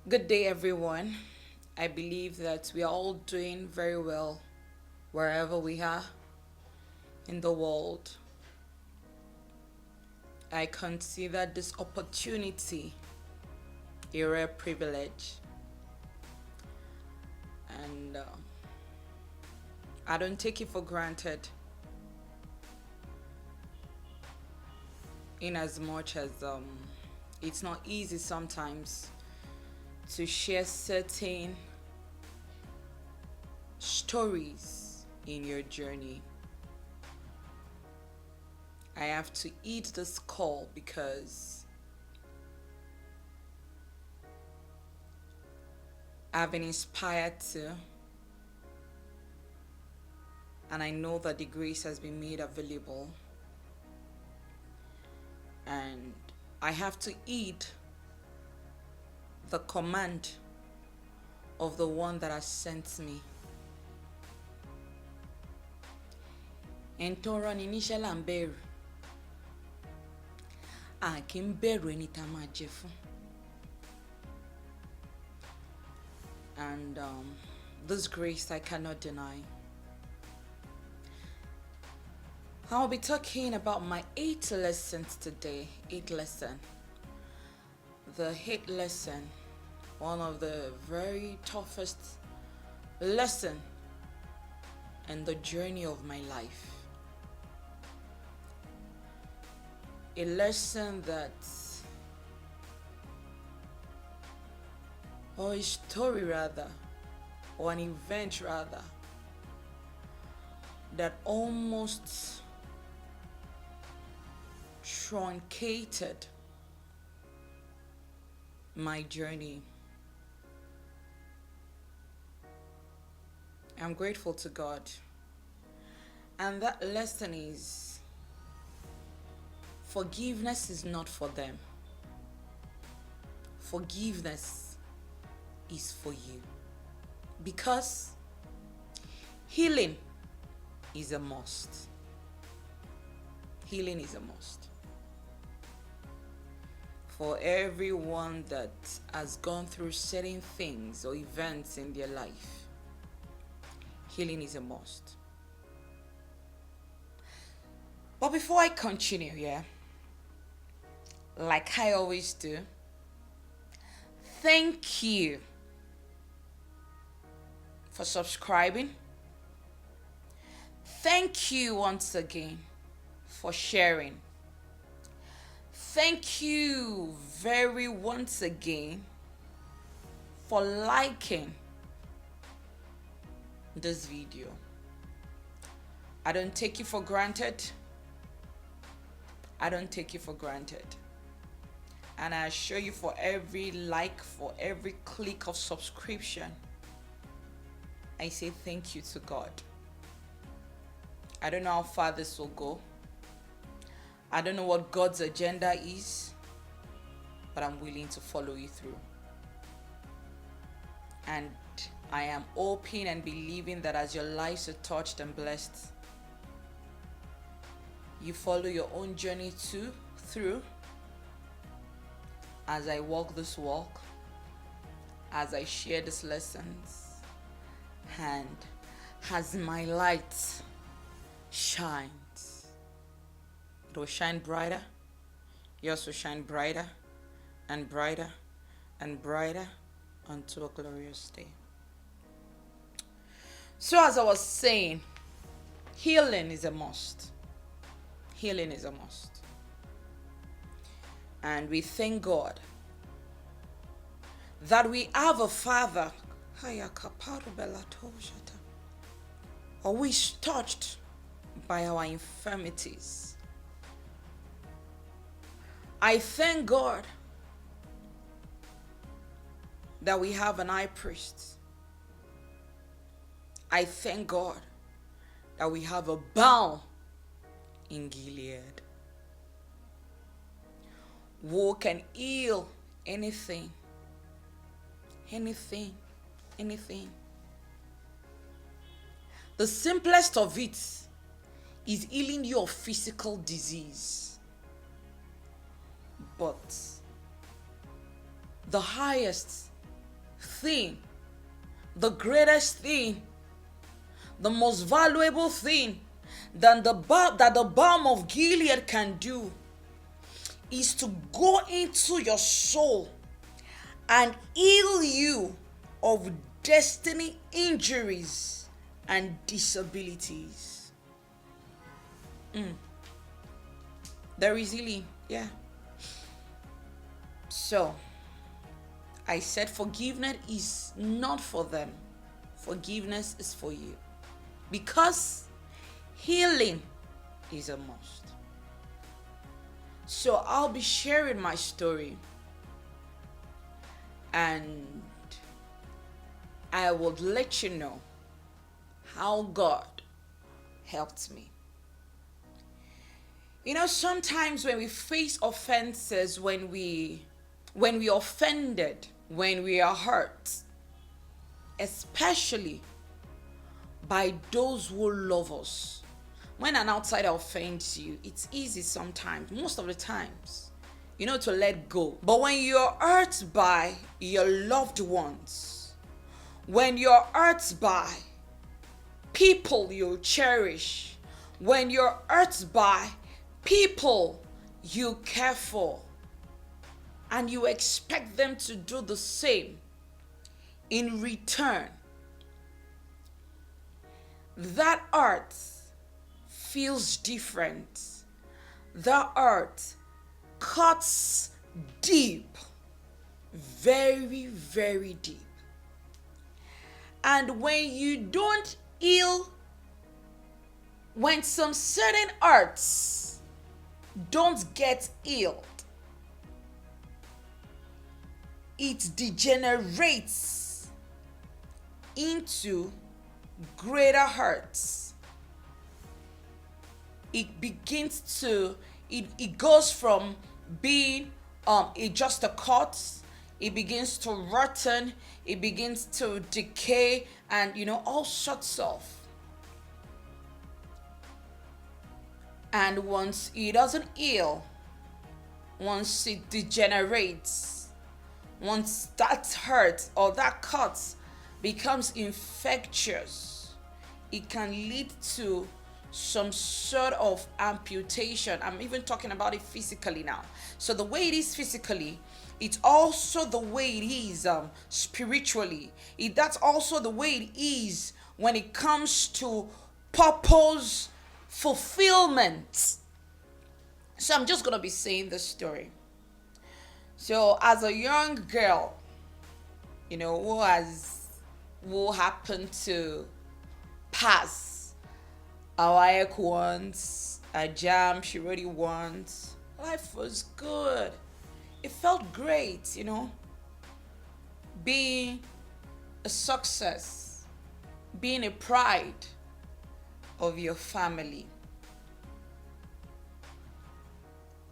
Good day, everyone. I believe that we are all doing very well wherever we are in the world. I consider this opportunity a rare privilege, and I don't take it for granted, in as much as it's not easy sometimes to share certain stories in your journey. I have to eat this call because I've been inspired to, and I know that the grace has been made available, and I have to eat the command of the one that has sent me. Ẹ̀ńtọ́rọ́ ni níṣẹ́ là ń bẹ̀rù. A kì í bẹ̀rù ẹni tá a máa jẹ fún. And this grace I cannot deny. I'll be talking about my 8 lessons today. 8 lessons. The 8th lesson, one of the very toughest lesson in the journey of my life. A lesson that, or a story rather, or an event rather, that almost truncated my journey. I'm grateful to God. And that lesson is, forgiveness is not for them. Forgiveness is for you. Because healing is a must. Healing is a must. For everyone that has gone through certain things or events in their life, healing is a must. But before I continue, like I always do, thank you for subscribing. Thank you once again for sharing. Thank you once again for liking this video. I don't take you for granted. I don't take you for granted. And I assure you, for every like, for every click of subscription, I say thank you to God. I don't know how far this will go. I don't know what God's agenda is, but I'm willing to follow you through. And I am hoping and believing that as your lives are touched and blessed, you follow your own journey through as I walk this walk, as I share these lessons, and as my light shines. It will shine brighter. Yours will shine brighter and brighter and brighter unto a glorious day. So as I was saying, healing is a must. Healing is a must. And we thank God that we have a Father who is touched by our infirmities. I thank God that we have an high priest. I thank God that we have a balm in Gilead who can heal anything. The simplest of it is healing your physical disease. But the highest thing, the greatest thing, the most valuable thing that the balm of Gilead can do is to go into your soul and heal you of destiny injuries and disabilities. There is healing, yeah. So, I said forgiveness is not for them. Forgiveness is for you. Because healing is a must. So I'll be sharing my story. And I will let you know how God helped me. You know, sometimes when we face offenses, when we offended, when we are hurt, especially by those who love us. When an outsider offends you, it's easy sometimes, most of the times, to let go. But when you're hurt by your loved ones, when you're hurt by people you cherish, when you're hurt by people you care for, and you expect them to do the same in return, that hurt feels different. That hurt cuts deep, very, very deep. And when you don't heal, when some certain hurts don't get healed, it degenerates into greater hurts. It begins to, it goes from being just a cut, it begins to rotten, it begins to decay, and all sorts of. And once it doesn't heal, once it degenerates, once that hurt or that cut becomes infectious, it can lead to some sort of amputation. I'm even talking about it physically now. So the way it is physically, it's also the way it is spiritually. That's also the way it is when it comes to purpose fulfillment. So I'm just going to be saying this story. So as a young girl, who happened to pass a WAEC once, a jam she already once, life was good. It felt great, being a success, being a pride of your family.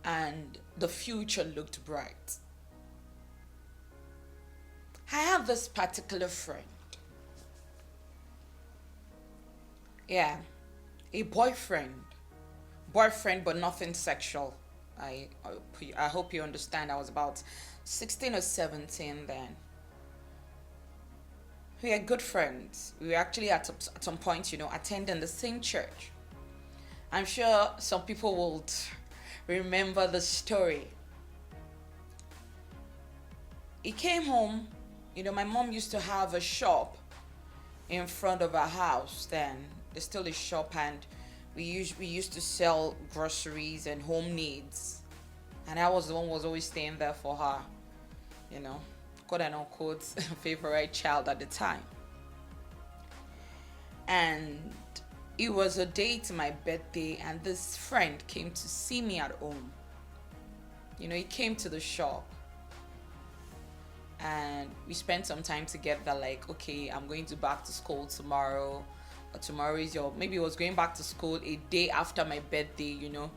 And the future looked bright. I have this particular friend. Yeah, a boyfriend, but nothing sexual. I hope you understand. I was about 16 or 17 then. We are good friends. We were actually at some point, attending the same church. I'm sure some people will remember the story. He came home. My mom used to have a shop in front of our house then. There's still a shop, and we used to sell groceries and home needs. And I was the one who was always staying there for her, quote and unquote favorite child at the time. And it was a day to my birthday, and this friend came to see me at home. He came to the shop, and we spent some time together. Like, okay, I'm going back to school tomorrow, or tomorrow is maybe it was going back to school a day after my birthday. Your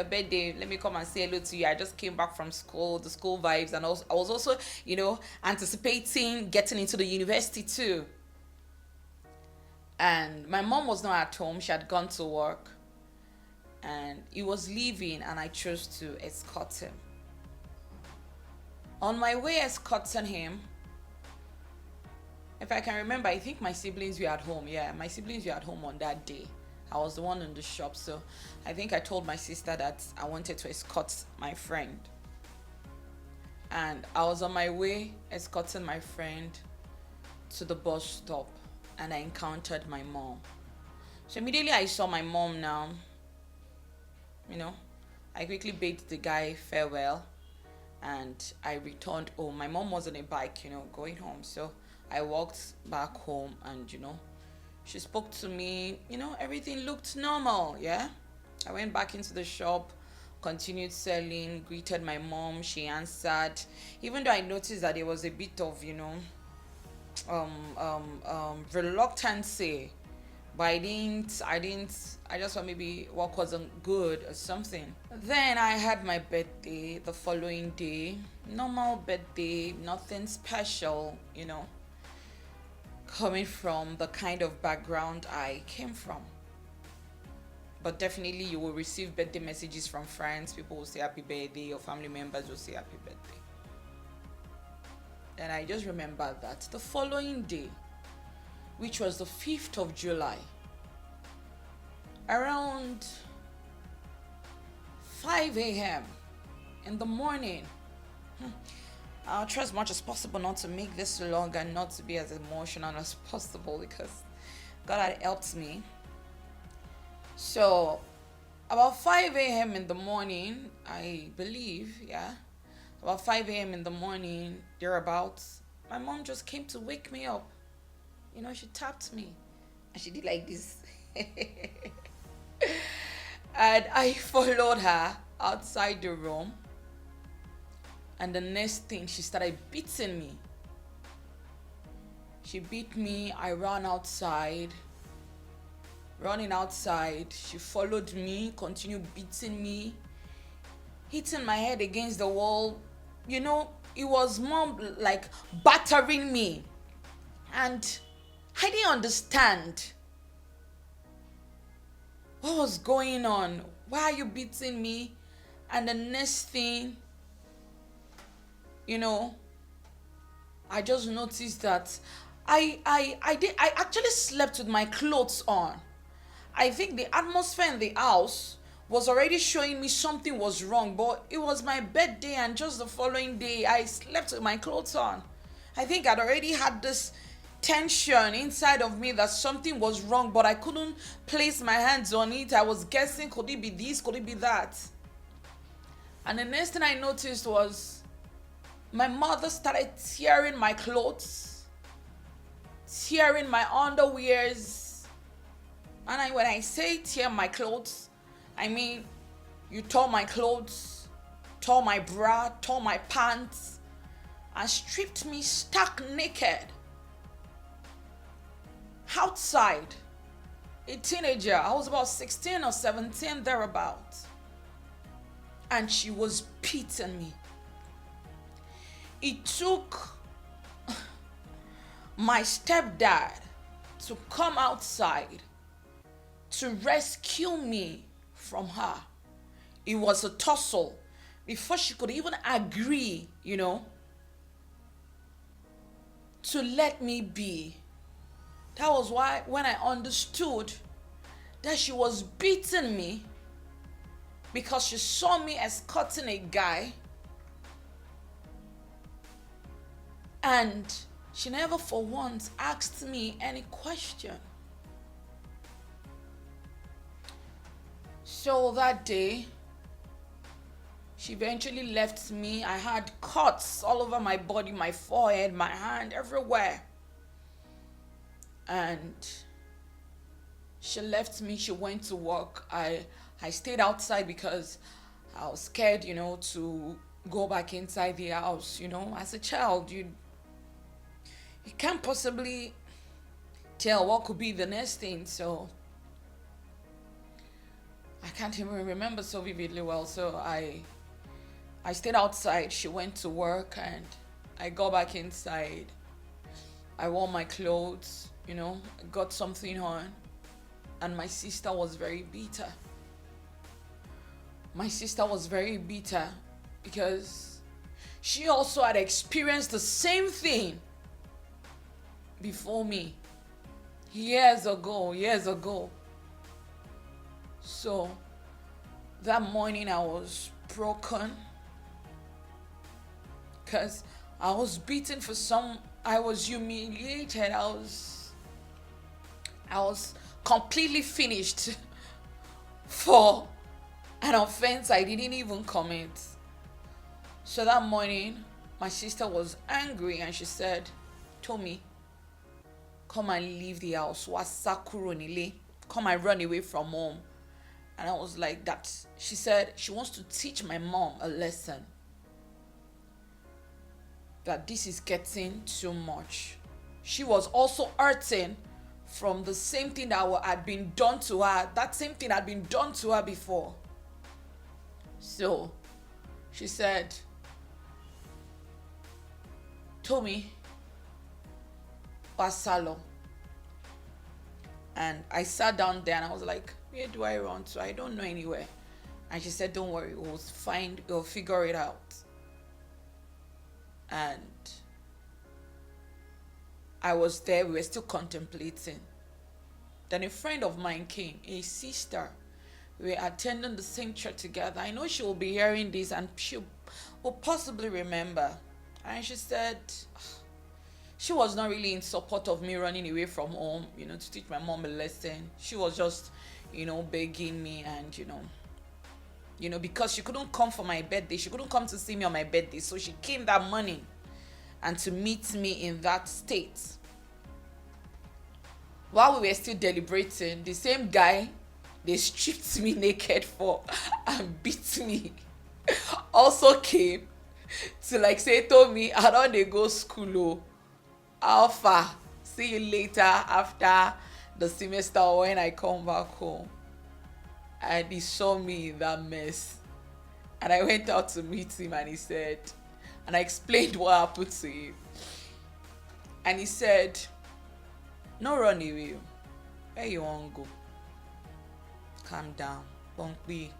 birthday, let me come and say hello to you. I just came back from school, the school vibes, and also I was also anticipating getting into the university too. And my mom was not at home. She had gone to work, and he was leaving, and I chose to escort him. On my way escorting him, If I can remember, I think my siblings were at home. Yeah, my siblings were at home on that day. I was the one in the shop. So I think I told my sister that I wanted to escort my friend. And I was on my way escorting my friend to the bus stop, and I encountered my mom. So immediately I saw my mom now, you know, I quickly bade the guy farewell and I returned home. My mom was on a bike, going home. So I walked back home and, she spoke to me, everything looked normal, yeah? I went back into the shop, continued selling, greeted my mom, she answered. Even though I noticed that there was a bit of, reluctancy, but I just thought maybe work wasn't good or something. Then I had my birthday the following day. Normal birthday, nothing special, coming from the kind of background I came from. But definitely you will receive birthday messages from friends. People will say happy birthday, your family members will say happy birthday. And I just remember that the following day, which was the 5th of July, around 5 a.m. in the morning, I'll try as much as possible not to make this long and not to be as emotional as possible because God had helped me. So, about 5 a.m. in the morning, I believe, about 5 a.m. in the morning, thereabouts, my mom just came to wake me up. She tapped me and she did like this. And I followed her outside the room. And the next thing, she started beating me. She beat me. I ran outside. Running outside, she followed me, continued beating me, hitting my head against the wall. It was more like battering me. And I didn't understand what was going on. Why are you beating me? And the next thing, I just noticed that I actually slept with my clothes on. I think the atmosphere in the house was already showing me something was wrong, but it was my birthday and just the following day I slept with my clothes on. I think I'd already had this tension inside of me that something was wrong, but I couldn't place my hands on it. I was guessing, could it be this, could it be that? And the next thing I noticed was my mother started tearing my clothes, tearing my underwears. And when I say tear my clothes, I mean you tore my clothes, tore my bra, tore my pants, and stripped me stark naked. Outside, a teenager, I was about 16 or 17 thereabouts. And she was beating me. It took my stepdad to come outside to rescue me from her. It was a tussle before she could even agree, to let me be. That was why when I understood that she was beating me because she saw me escorting a guy, and she never for once asked me any question. So that day, she eventually left me. I had cuts all over my body, my forehead, my hand, everywhere. And she left me. She went to work. I stayed outside because I was scared, to go back inside the house. As a child, you can't possibly tell what could be the next thing. So I can't even remember so vividly well. So I stayed outside. She went to work and I got back inside. I wore my clothes, got something on. And my sister was very bitter. My sister was very bitter because she also had experienced the same thing before me years ago. So that morning I was broken because I was beaten for I was humiliated. I was completely finished for an offense I didn't even commit. So that morning, my sister was angry and she said, Tommy, come and leave the house. Come and run away from home. And I was like, that. She said she wants to teach my mom a lesson. That this is getting too much. She was also hurting from the same thing that had been done to her. That same thing had been done to her before. So she said, Tommy, Basalo. And I sat down there and I was like, where do I run to? I don't know anywhere. And she said, don't worry, we'll figure it out. And I was there, we were still contemplating. Then a friend of mine came, a sister. We were attending the same church together. I know she will be hearing this and she will possibly remember. And she said, she was not really in support of me running away from home, to teach my mom a lesson. She was just, begging me and, because she couldn't come for my birthday. She couldn't come to see me on my birthday. So she came that morning and to meet me in that state. While we were still deliberating, the same guy they stripped me naked for and beat me also came to say, told me, I don't dey go school. Alpha, see you later after the semester or when I come back home. And he saw me in that mess. And I went out to meet him and he said, and I explained what happened to him. And he said, no run away. Where you want to go? Calm down. Don't be.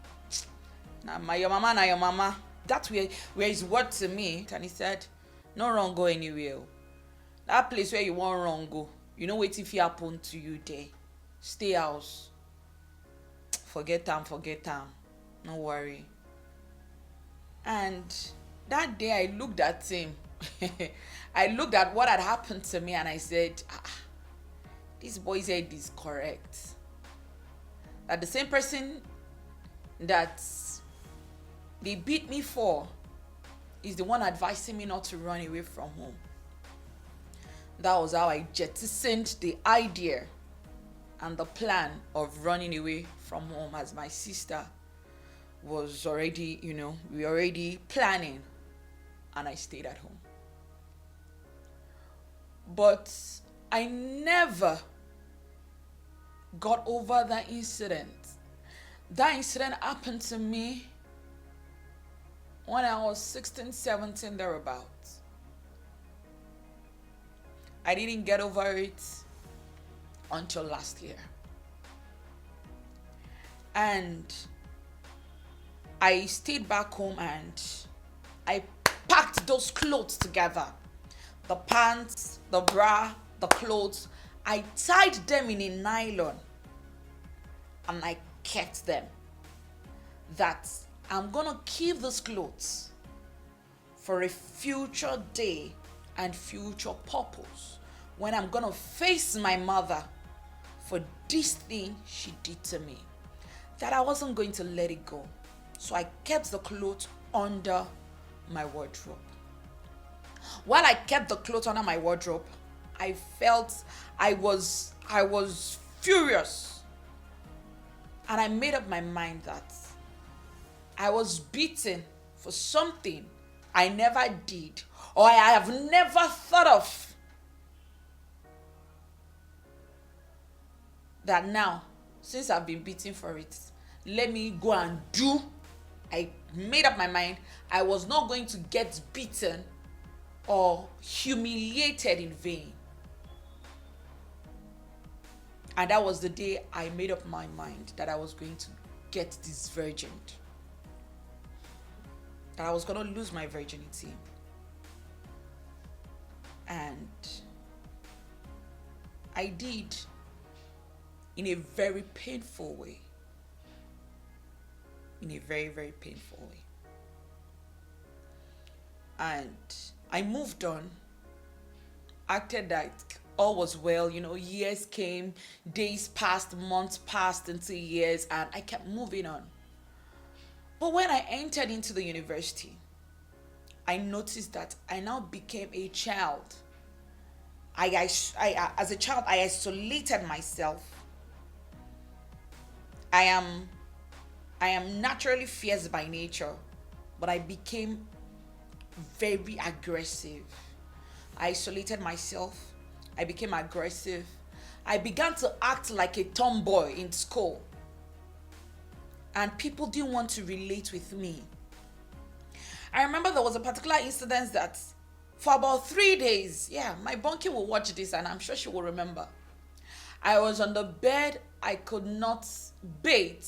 Nah, your mama. That's where his word to me. And he said, no run go anywhere. That place where you want run go. You know what if it happen to you there. Stay house. Forget them. No worry. And that day I looked at him. I looked at what had happened to me and I said, this boy's head is correct. That the same person that they beat me for is the one advising me not to run away from home. That was how I jettisoned the idea and the plan of running away from home, as my sister was already, we were already planning, and I stayed at home. But I never got over that incident. That incident happened to me when I was 16, 17, thereabouts. I didn't get over it until last year. And I stayed back home and I packed those clothes together. The pants, the bra, the clothes. I tied them in a nylon and I kept them. That I'm gonna keep these clothes for a future day and future purpose when I'm gonna face my mother for this thing she did to me. That I wasn't going to let it go. So I kept the clothes under my wardrobe. While I kept the clothes under my wardrobe, I felt I was furious. And I made up my mind that I was beaten for something I never did or I have never thought of. That now, since I've been beaten for it, let me go and do. I made up my mind I was not going to get beaten or humiliated in vain. And that was the day I made up my mind that I was going to get this virgin. That I was going to lose my virginity. And I did in a very painful way. In a very, very painful way. And I moved on, acted that all was well. Years came, days passed, months passed into years, and I kept moving on. But when I entered into the university, I noticed that I now became a child. As a child, I isolated myself. I am naturally fierce by nature, but I became very aggressive. I isolated myself. I became aggressive. I began to act like a tomboy in school. And people didn't want to relate with me. I remember there was a particular incident that for about 3 days, my bunkie will watch this and I'm sure she will remember. I was on the bed. I could not bathe.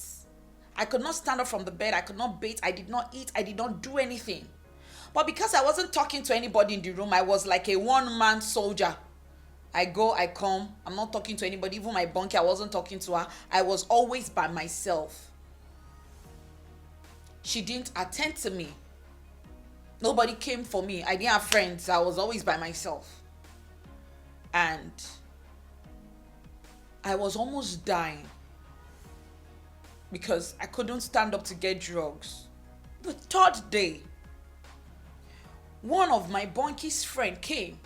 I could not stand up from the bed. I could not bathe. I did not eat. I did not do anything. But because I wasn't talking to anybody in the room, I was like a one-man soldier. I go, I come. I'm not talking to anybody. Even my bunkie, I wasn't talking to her. I was always by myself. She didn't attend to me. Nobody came for me. I didn't have friends. I was always by myself. And I was almost dying because I couldn't stand up to get drugs. The third day, one of my bunkie's friend came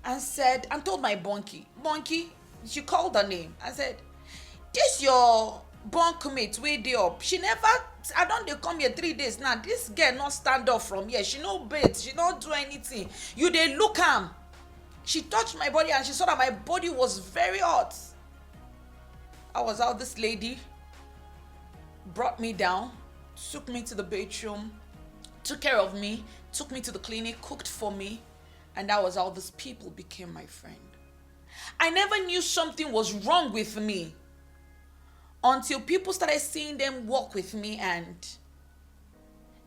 and told my bunkie, she called her name. I said, this your bunkmate way dey up. I don't dey come here 3 days now. This girl not stand up from here. She no bathe. She don't do anything. You dey look am. She touched my body and she saw that my body was very hot. I was out. This lady brought me down, took me to the bedroom, took care of me, took me to the clinic, cooked for me, and that was how these people became my friend. I never knew something was wrong with me until people started seeing them walk with me and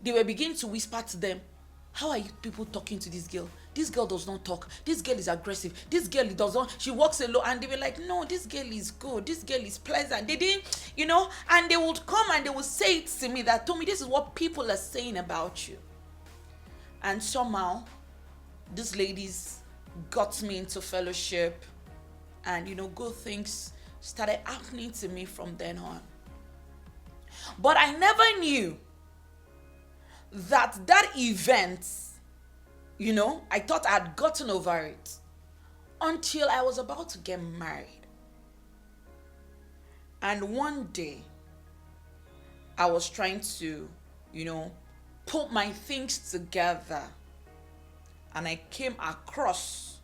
they were beginning to whisper to them, how are you people talking to this girl? This girl does not talk. This girl is aggressive. This girl she walks alone. And they were like, no, this girl is good. This girl is pleasant. They didn't, and they would come and they would say it to me that told me this is what people are saying about you. And somehow, these ladies got me into fellowship and, good things started happening to me from then on. But I never knew that event, I thought I had gotten over it until I was about to get married. And one day, I was trying to, put my things together. And I came across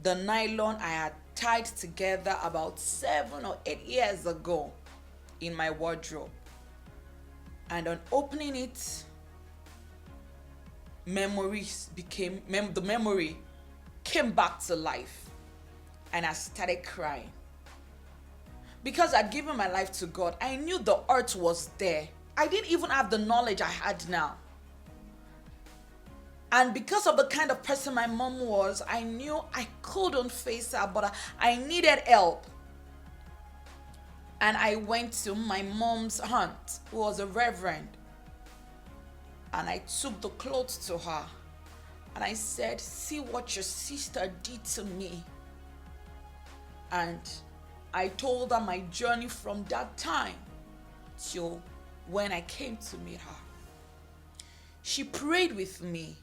the nylon I had tied together about 7 or 8 years ago in my wardrobe. And on opening it, the memory came back to life. And I started crying. Because I'd given my life to God, I knew the hurt was there. I didn't even have the knowledge I had now. And because of the kind of person my mom was, I knew I couldn't face her, but I needed help. And I went to my mom's aunt, who was a reverend. And I took the clothes to her. And I said, see what your sister did to me. And I told her my journey from that time till when I came to meet her. She prayed with me.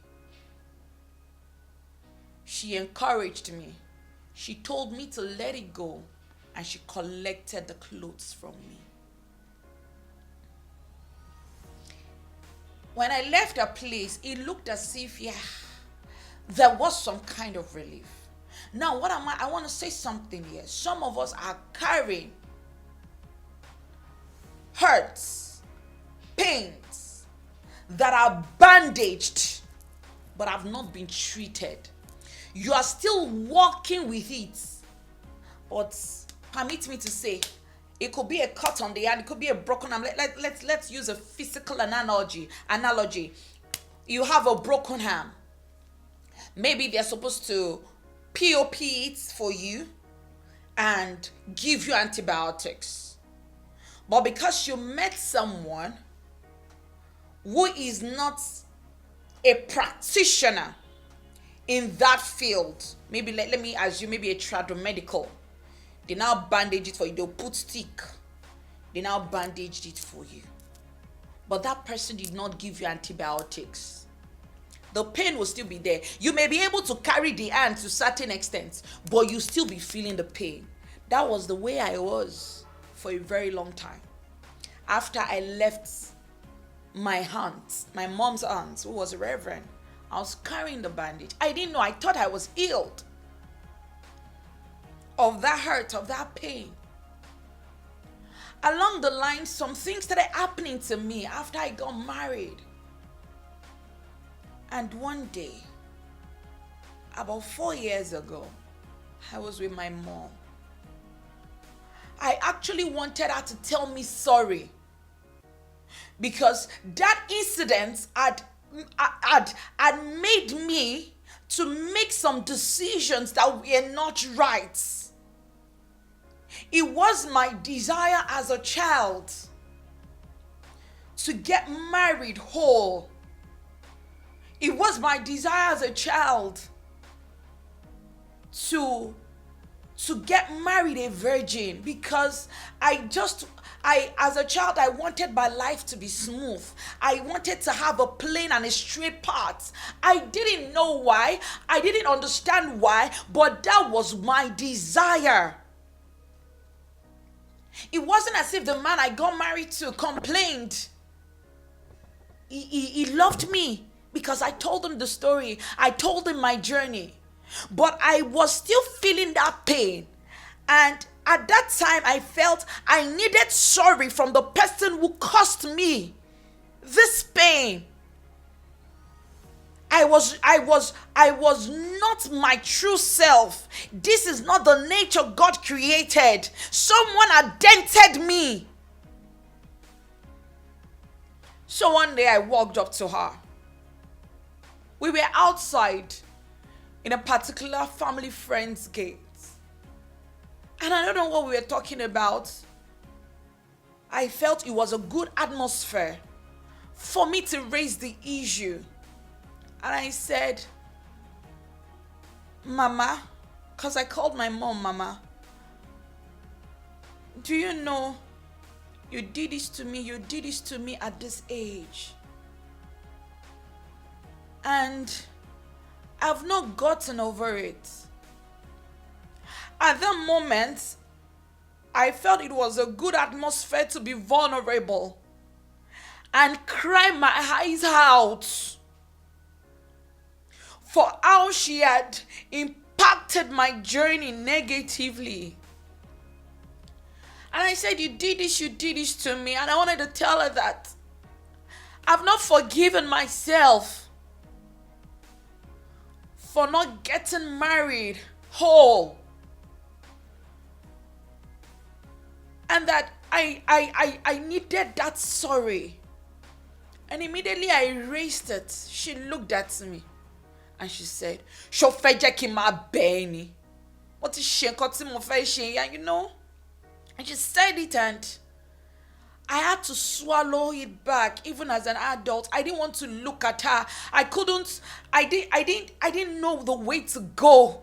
She encouraged me. She told me to let it go, and she collected the clothes from me. When I left her place, it looked as if, there was some kind of relief. Now, I want to say something here. Some of us are carrying hurts, pains that are bandaged but have not been treated. You are still walking with it. But permit me to say, it could be a cut on the hand, it could be a broken arm. Let's use a physical analogy. You have a broken arm. Maybe they're supposed to POP it for you and give you antibiotics. But because you met someone who is not a practitioner in that field, maybe let me assume maybe a tradomedical, they now bandage it for you, they'll put stick, they now bandaged it for you. But that person did not give you antibiotics. The pain will still be there. You may be able to carry the hand to a certain extent, but you still be feeling the pain. That was the way I was for a very long time. After I left my aunt, my mom's aunt, who was a reverend, I was carrying the bandage. I didn't know. I thought I was healed of that hurt, of that pain. Along the line, some things started happening to me after I got married. And one day, about 4 years ago, I was with my mom. I actually wanted her to tell me sorry, because that incident had made me to make some decisions that were not right. It was my desire as a child to get married whole. It was my desire as a child to get married a virgin, because as a child, I wanted my life to be smooth. I wanted to have a plain and a straight path. I didn't know why. I didn't understand why, but that was my desire. It wasn't as if the man I got married to complained. He loved me because I told him the story. I told him my journey. But I was still feeling that pain. And at that time, I felt I needed sorry from the person who caused me this pain. I was not my true self. This is not the nature God created. Someone had dented me. So one day I walked up to her. We were outside in a particular family friend's gate. And I don't know what we were talking about. I felt it was a good atmosphere for me to raise the issue. And I said, Mama, because I called my mom Mama, do you know you did this to me at this age? And I've not gotten over it. At that moment, I felt it was a good atmosphere to be vulnerable and cry my eyes out for how she had impacted my journey negatively. And I said, you did this to me. And I wanted to tell her that I've not forgiven myself for not getting married whole. And that I needed that sorry. And immediately I erased it. She looked at me and she said, what is she? You know? And she said it, and I had to swallow it back. Even as an adult, I didn't want to look at her. I didn't know the way to go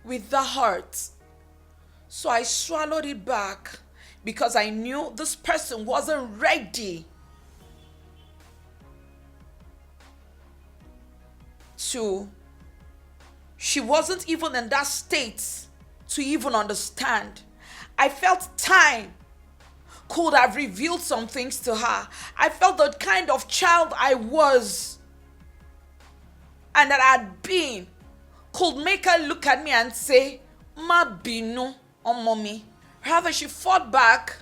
with the heart. So I swallowed it back because I knew this person wasn't ready she wasn't even in that state to even understand. I felt time could have revealed some things to her. I felt the kind of child I was and that I had been could make her look at me and say, Ma binu on mommy. Rather, she fought back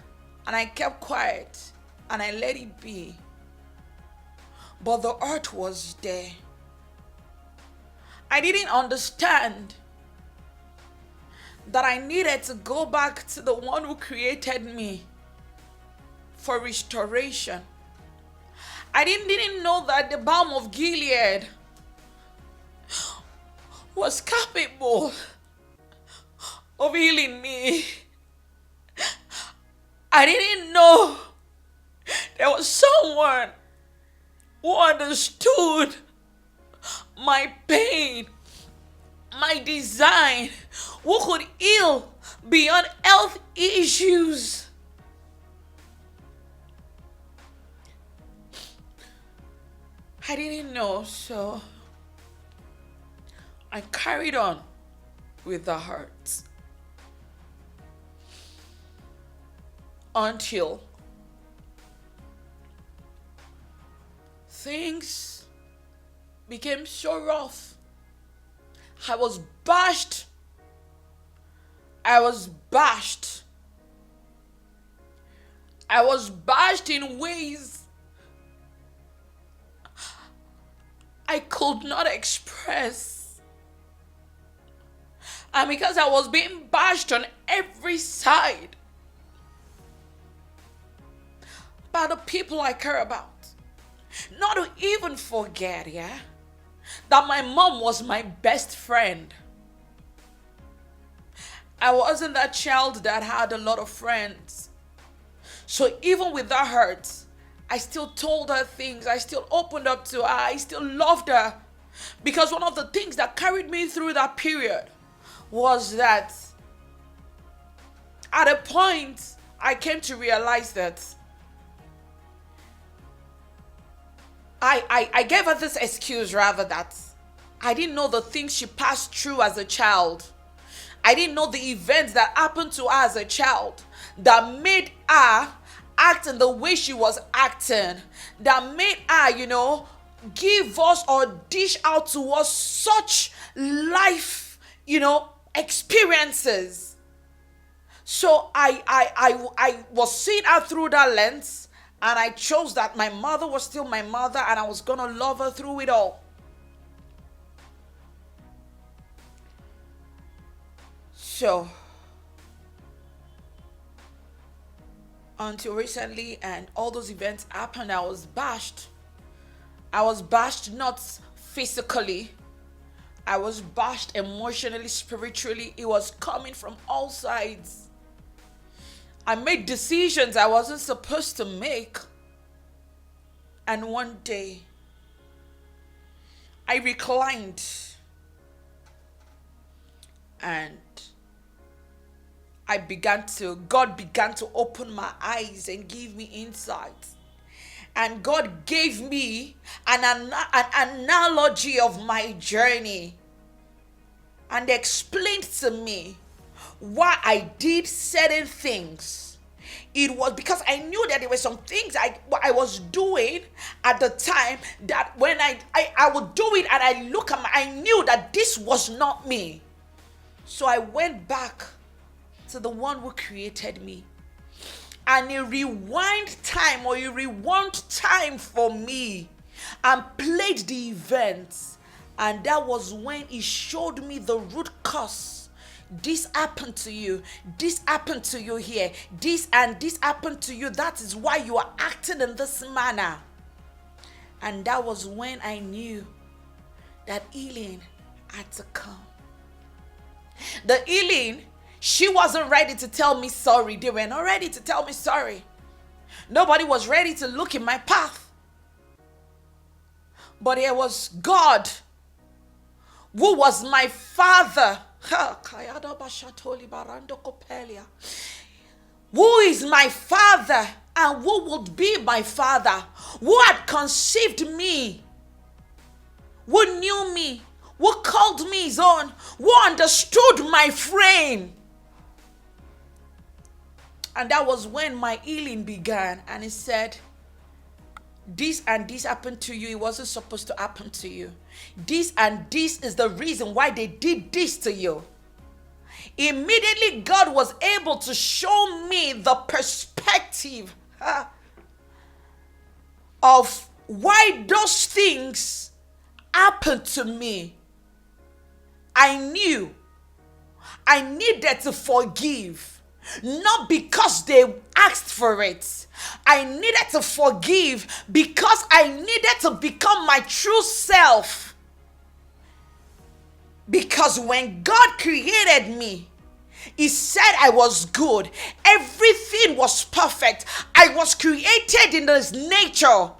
and I kept quiet and I let it be. But the hurt was there. I didn't understand that I needed to go back to the one who created me for restoration. I didn't know that the balm of Gilead was capable of healing me. I didn't know there was someone who understood my pain, my design, who could heal beyond health issues. I didn't know, so I carried on with the hurt until things became so rough. I was bashed. I was bashed in ways I could not express. And because I was being bashed on every side by the people I care about, not to even forget, that my mom was my best friend. I wasn't that child that had a lot of friends. So even with that hurt, I still told her things. I still opened up to her. I still loved her. Because one of the things that carried me through that period was that at a point, I came to realize that I gave her this excuse rather that I didn't know the things she passed through as a child. I didn't know the events that happened to her as a child that made her act in the way she was acting, that made her, give us or dish out to us such life, experiences. So I was seeing her through that lens, and I chose that my mother was still my mother, and I was gonna love her through it all. So until recently, and all those events happened, I was bashed. I was bashed not physically. I was bashed emotionally, spiritually. It was coming from all sides. I made decisions I wasn't supposed to make. And one day, I reclined and God began to open my eyes and give me insight. And God gave me an analogy of my journey and explained to me why I did certain things. It was because I knew that there were some things I was doing at the time that when I would do it and I look at I knew that this was not me. So I went back to the one who created me, and he rewound time for me and played the events. And that was when he showed me the root cause. This happened to you. This happened to you here. This and this happened to you. That is why you are acting in this manner. And that was when I knew that healing had to come. The healing, she wasn't ready to tell me sorry. They were not ready to tell me sorry. Nobody was ready to look in my path. But it was God who was my father. Who is my father and who would be my father? Who had conceived me? Who knew me? Who called me his own? Who understood my frame? And that was when my healing began. And he said, this and this happened to you. It wasn't supposed to happen to you. This and this is the reason why they did this to you. Immediately, God was able to show me the perspective of why those things happened to me. I knew I needed to forgive, not because they asked for it. I needed to forgive because I needed to become my true self. Because when God created me, He said I was good. Everything was perfect. I was created in his nature.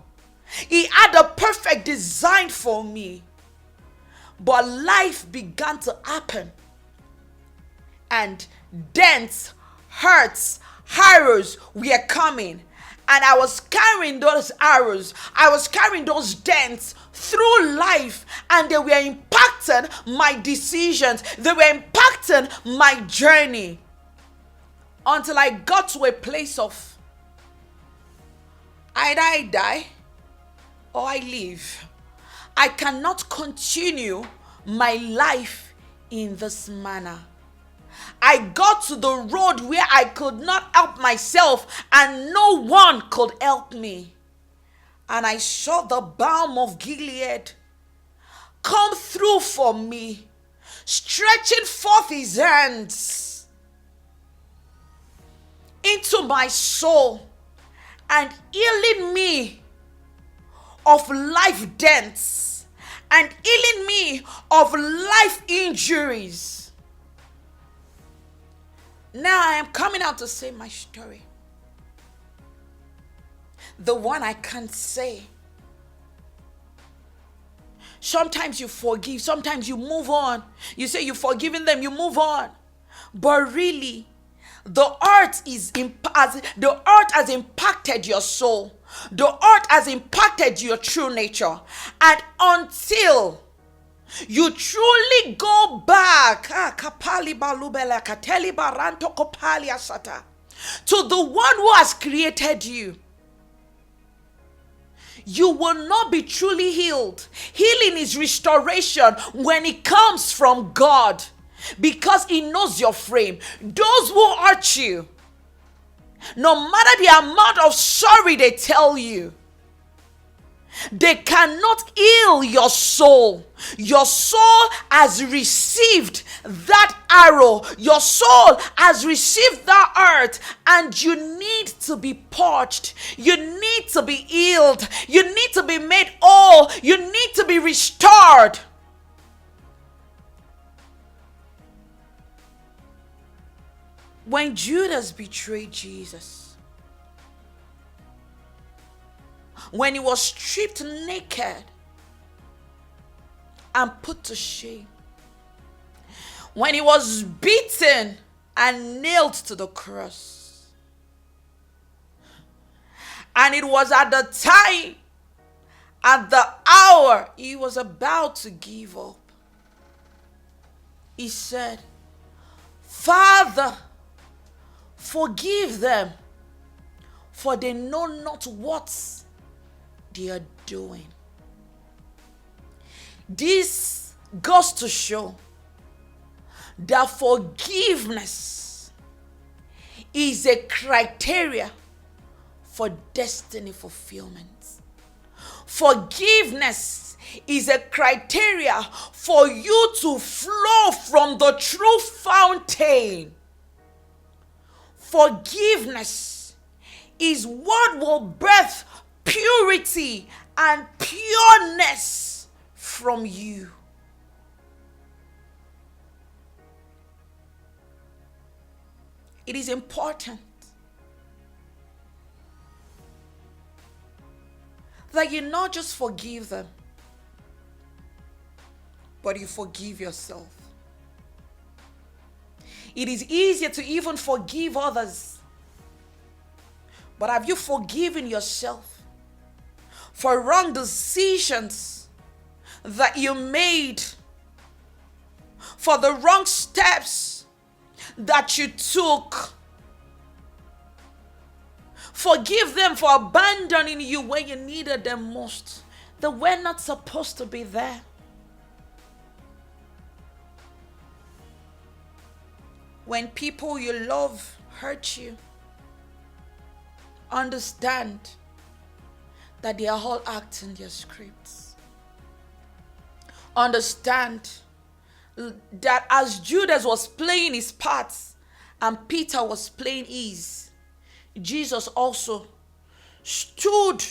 He had a perfect design for me. But life began to happen. And dents, hurts, arrows were coming. And I was carrying those arrows. I was carrying those dents through life. And they were impacting my decisions. They were impacting my journey. Until I got to a place of either I die or I live. I cannot continue my life in this manner. I got to the road where I could not help myself and no one could help me. And I saw the balm of Gilead come through for me, stretching forth his hands into my soul and healing me of life dents and healing me of life injuries. Now I am coming out to say my story. The one I can't say. Sometimes you forgive, sometimes you move on. You say you've forgiven them, you move on. But really, the earth has impacted your soul. The earth has impacted your true nature. And until you truly go back to the one who has created you, you will not be truly healed. Healing is restoration when it comes from God, because he knows your frame. Those who hurt you, no matter the amount of sorry they tell you, they cannot heal your soul. Your soul has received that arrow. Your soul has received that hurt, and you need to be purged. You need to be healed. You need to be made whole. You need to be restored. When Judas betrayed Jesus, when he was stripped naked and put to shame, when he was beaten and nailed to the cross, and it was at the time, at the hour he was about to give up, he said, "Father, forgive them, for they know not what they are doing." This goes to show that forgiveness is a criteria for destiny fulfillment. Forgiveness is a criteria for you to flow from the true fountain. Forgiveness is what will birth purity and pureness from you. It is important that you not just forgive them, but you forgive yourself. It is easier to even forgive others, but have you forgiven yourself for wrong decisions that you made, for the wrong steps that you took? Forgive them for abandoning you when you needed them most. They were not supposed to be there. When people you love hurt you, understand that they are all acting their scripts. Understand that as Judas was playing his parts and Peter was playing his, Jesus also stood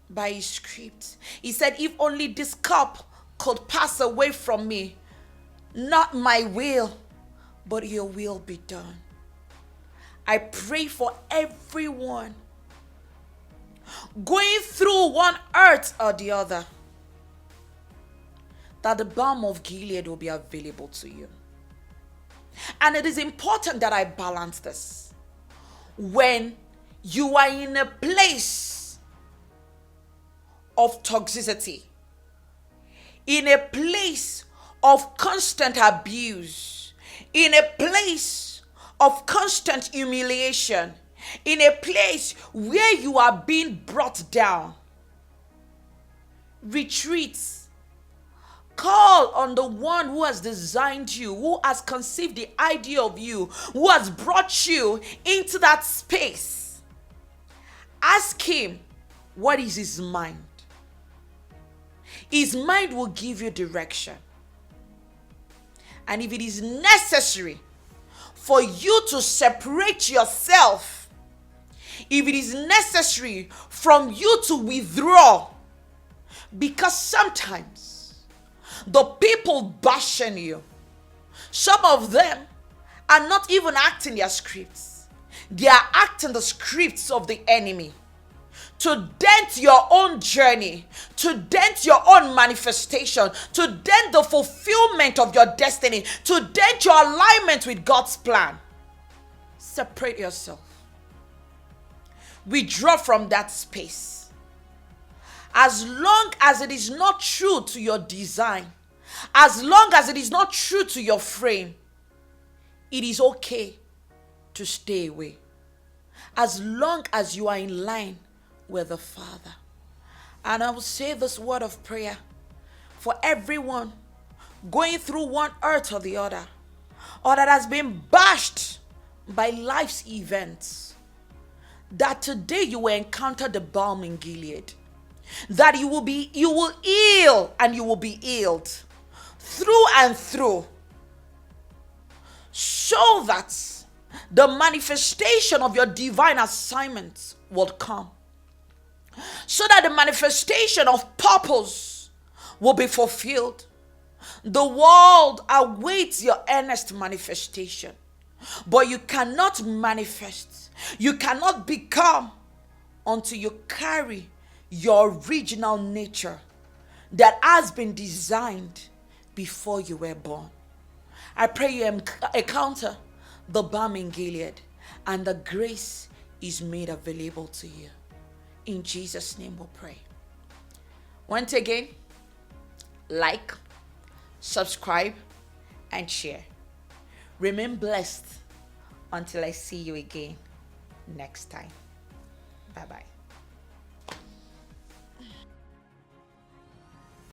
by his script. He said, "If only this cup could pass away from me, not my will, but your will be done. I pray for everyone going through one earth or the other, that the balm of Gilead will be available to you. And it is important that I balance this. When you are in a place of toxicity, in a place of constant abuse, in a place of constant humiliation, in a place where you are being brought down, retreat. Call on the one who has designed you, who has conceived the idea of you, who has brought you into that space. Ask him, what is his mind? His mind will give you direction. And if it is necessary for you to separate yourself, if it is necessary from you to withdraw, because sometimes the people bashing you, some of them are not even acting their scripts. They are acting the scripts of the enemy to dent your own journey, to dent your own manifestation, to dent the fulfillment of your destiny, to dent your alignment with God's plan. Separate yourself. Withdraw from that space. As long as it is not true to your design, as long as it is not true to your frame, it is okay to stay away. As long as you are in line with the Father. And I will say this word of prayer for everyone going through one earth or the other, or that has been bashed by life's events, that today you will encounter the balm in Gilead. That you will heal and you will be healed through and through, so that the manifestation of your divine assignments will come, so that the manifestation of purpose will be fulfilled. The world awaits your earnest manifestation, but you cannot manifest, you cannot become until you carry your original nature that has been designed before you were born. I pray you encounter the balm in Gilead and the grace is made available to you. In Jesus' name we pray. Once again, like, subscribe, and share. Remain blessed until I see you again next time. Bye-bye.